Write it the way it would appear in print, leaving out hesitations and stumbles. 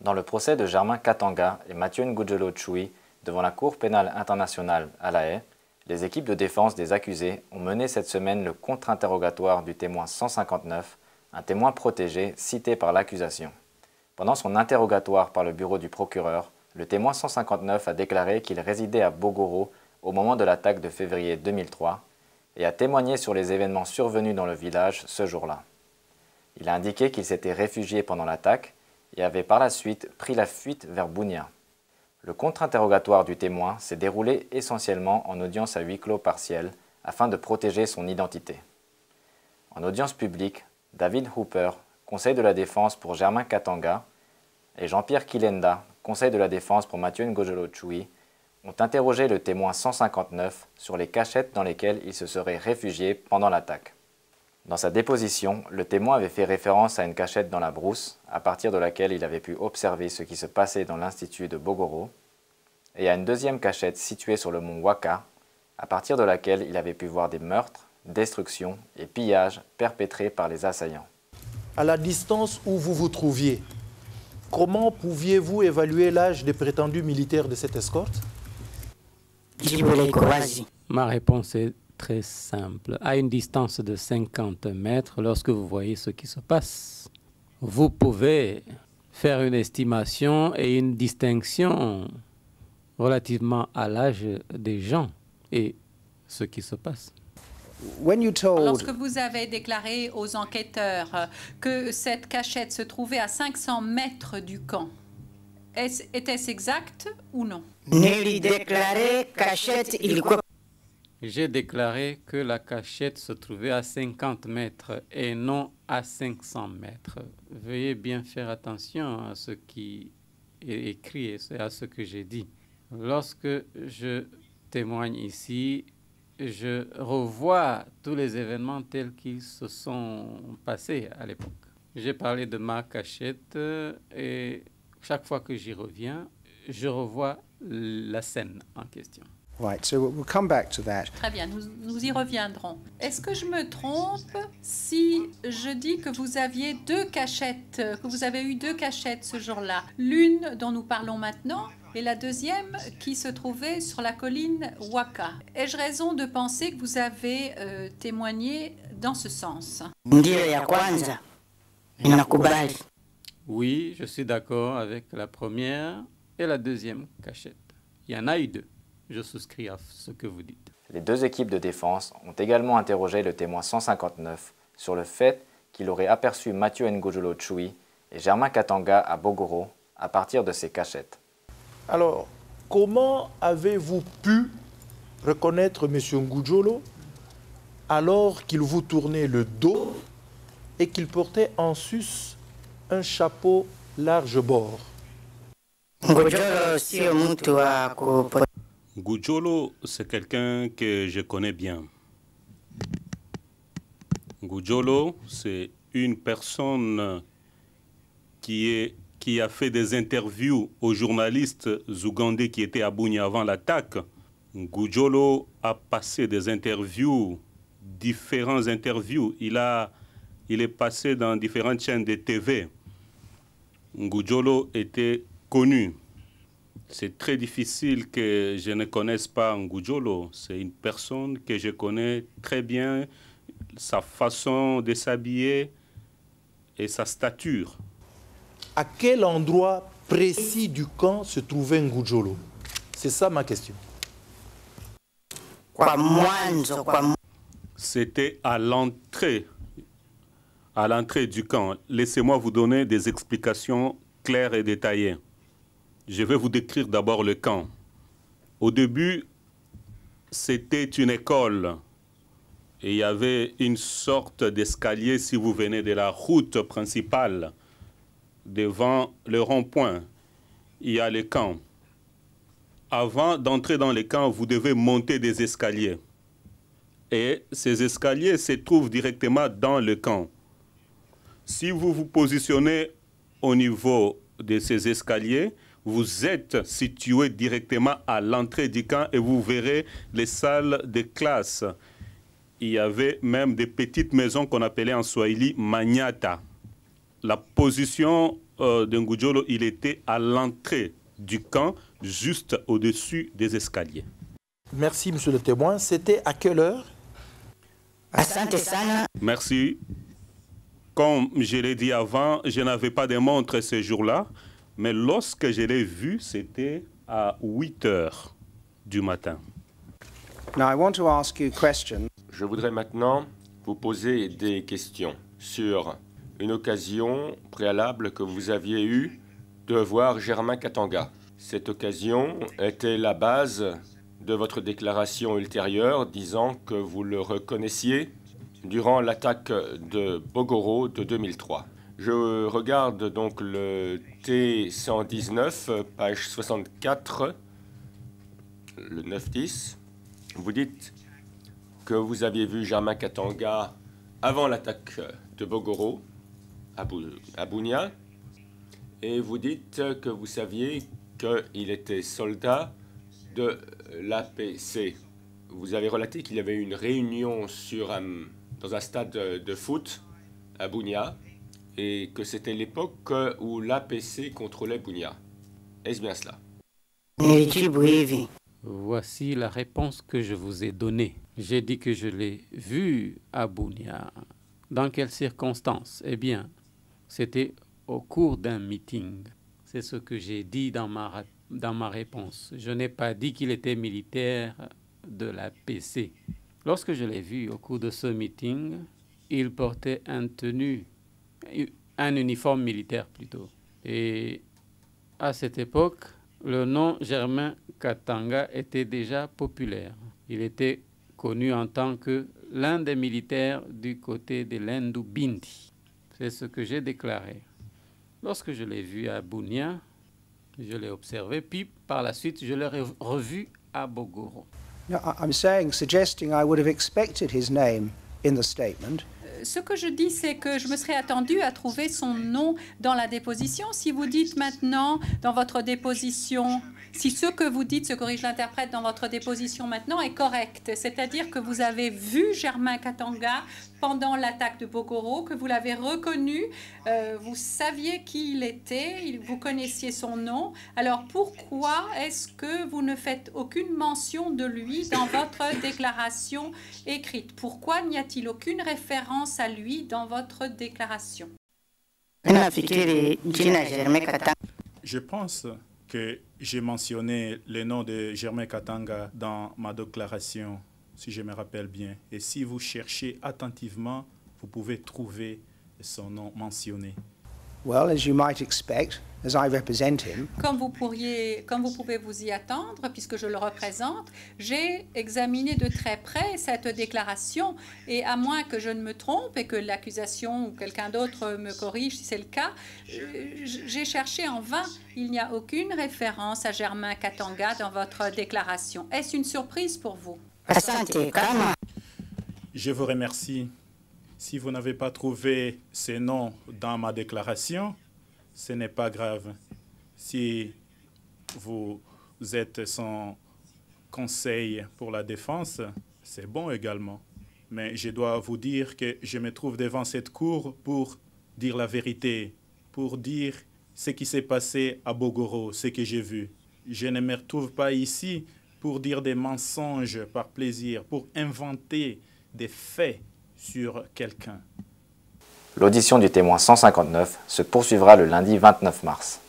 Dans le procès de Germain Katanga et Mathieu Ngudjolo Tchoui devant la Cour pénale internationale à La Haye, les équipes de défense des accusés ont mené cette semaine le contre-interrogatoire du témoin 159, un témoin protégé cité par l'accusation. Pendant son interrogatoire par le bureau du procureur, le témoin 159 a déclaré qu'il résidait à Bogoro au moment de l'attaque de février 2003 et a témoigné sur les événements survenus dans le village ce jour-là. Il a indiqué qu'il s'était réfugié pendant l'attaque et avait par la suite pris la fuite vers Bunia. Le contre-interrogatoire du témoin s'est déroulé essentiellement en audience à huis clos partielle afin de protéger son identité. En audience publique, David Hooper, conseil de la défense pour Germain Katanga, et Jean-Pierre Kilenda, conseil de la défense pour Mathieu Ngudjolo Tchoui, ont interrogé le témoin 159 sur les cachettes dans lesquelles il se serait réfugié pendant l'attaque. Dans sa déposition, le témoin avait fait référence à une cachette dans la brousse, à partir de laquelle il avait pu observer ce qui se passait dans l'institut de Bogoro, et à une deuxième cachette située sur le mont Waka, à partir de laquelle il avait pu voir des meurtres, destructions et pillages perpétrés par les assaillants. À la distance où vous vous trouviez, comment pouviez-vous évaluer l'âge des prétendus militaires de cette escorte? Ma réponse est très simple. À une distance de 50 mètres, lorsque vous voyez ce qui se passe, vous pouvez faire une estimation et une distinction relativement à l'âge des gens et ce qui se passe. Lorsque vous avez déclaré aux enquêteurs que cette cachette se trouvait à 500 mètres du camp, était-ce exact ou non? J'ai déclaré que la cachette se trouvait à 50 mètres et non à 500 mètres. Veuillez bien faire attention à ce qui est écrit et à ce que j'ai dit. Lorsque je témoigne ici, je revois tous les événements tels qu'ils se sont passés à l'époque. J'ai parlé de ma cachette et chaque fois que j'y reviens, je revois la scène en question. Right, so we'll come back to that. Très bien, nous y reviendrons. Est-ce que je me trompe si je dis que vous aviez deux cachettes, que vous avez eu deux cachettes ce jour-là? L'une dont nous parlons maintenant et la deuxième qui se trouvait sur la colline Waka. Ai-je raison de penser que vous avez témoigné dans ce sens? Oui, je suis d'accord avec la première et la deuxième cachette. Il y en a eu deux. Je souscris à ce que vous dites. Les deux équipes de défense ont également interrogé le témoin 159 sur le fait qu'il aurait aperçu Mathieu Ngudjolo Tchoui et Germain Katanga à Bogoro à partir de ces cachettes. Alors, comment avez-vous pu reconnaître M. Ngudjolo alors qu'il vous tournait le dos et qu'il portait en sus un chapeau large bord? Ngudjolo, c'est quelqu'un que je connais bien. Ngudjolo, c'est une personne qui a fait des interviews aux journalistes ougandais qui étaient à Bunia avant l'attaque. Ngudjolo a passé des interviews, différentes interviews. Il est passé dans différentes chaînes de TV. Ngudjolo était connu. C'est très difficile que je ne connaisse pas Ngudjolo. C'est une personne que je connais très bien, sa façon de s'habiller et sa stature. À quel endroit précis du camp se trouvait Ngudjolo? C'est ça ma question. C'était à l'entrée du camp. Laissez-moi vous donner des explications claires et détaillées. Je vais vous décrire d'abord le camp. Au début, c'était une école. Et il y avait une sorte d'escalier si vous venez de la route principale. Devant le rond-point, il y a le camp. Avant d'entrer dans le camp, vous devez monter des escaliers. Et ces escaliers se trouvent directement dans le camp. Si vous vous positionnez au niveau de ces escaliers, vous êtes situé directement à l'entrée du camp et vous verrez les salles de classe. Il y avait même des petites maisons qu'on appelait en Swahili Manyata. La position de Ngudjolo, il était à l'entrée du camp, juste au-dessus des escaliers. Merci, monsieur le témoin. C'était à quelle heure? Merci. Comme je l'ai dit avant, je n'avais pas de montre ce jour-là, mais lorsque je l'ai vu, c'était à 8 heures du matin. Now, I want to ask you a question. Je voudrais maintenant vous poser des questions sur une occasion préalable que vous aviez eue de voir Germain Katanga. Cette occasion était la base de votre déclaration ultérieure disant que vous le reconnaissiez durant l'attaque de Bogoro de 2003. Je regarde donc le T119, page 64, le 9-10. Vous dites que vous aviez vu Germain Katanga avant l'attaque de Bogoro à Bunia, et vous dites que vous saviez qu'il était soldat de l'APC. Vous avez relaté qu'il y avait eu une réunion dans un stade de foot à Bunia et que c'était l'époque où l'APC contrôlait Bunia. Est-ce bien cela? Voici la réponse que je vous ai donnée. J'ai dit que je l'ai vu à Bunia. Dans quelles circonstances? Eh bien, c'était au cours d'un meeting. C'est ce que j'ai dit dans ma réponse. Je n'ai pas dit qu'il était militaire de la PC. Lorsque je l'ai vu au cours de ce meeting, il portait un uniforme militaire plutôt. Et à cette époque, le nom Germain Katanga était déjà populaire. Il était connu en tant que l'un des militaires du côté de l'Endou Bindi. C'est ce que j'ai déclaré. Lorsque je l'ai vu à Bunia, je l'ai observé, puis par la suite, je l'ai revu à Bogoro. No, I'm suggesting I would have expected his name in the statement. Ce que je dis, c'est que je me serais attendu à trouver son nom dans la déposition. Si vous dites maintenant dans votre déposition, si ce que vous dites, ce que je l'interprète dans votre déposition maintenant est correct, c'est-à-dire que vous avez vu Germain Katanga pendant l'attaque de Bogoro, que vous l'avez reconnu, vous saviez qui il était, vous connaissiez son nom. Alors pourquoi est-ce que vous ne faites aucune mention de lui dans votre déclaration écrite? Pourquoi n'y a-t-il aucune référence à lui dans votre déclaration? Je pense que j'ai mentionné le nom de Germain Katanga dans ma déclaration, si je me rappelle bien. Et si vous cherchez attentivement, vous pouvez trouver son nom mentionné. Well, as you might expect, as I represent him, Comme vous pouvez vous y attendre, puisque je le représente, j'ai examiné de très près cette déclaration et à moins que je ne me trompe et que l'accusation ou quelqu'un d'autre me corrige si c'est le cas, j'ai cherché en vain. Il n'y a aucune référence à Germain Katanga dans votre déclaration. Est-ce une surprise pour vous? Je vous remercie. Si vous n'avez pas trouvé ces noms dans ma déclaration, ce n'est pas grave. Si vous êtes sans conseil pour la défense, c'est bon également. Mais je dois vous dire que je me trouve devant cette cour pour dire la vérité, pour dire ce qui s'est passé à Bogoro, ce que j'ai vu. Je ne me retrouve pas ici pour dire des mensonges par plaisir, pour inventer des faits sur quelqu'un. L'audition du témoin 159 se poursuivra le lundi 29 mars.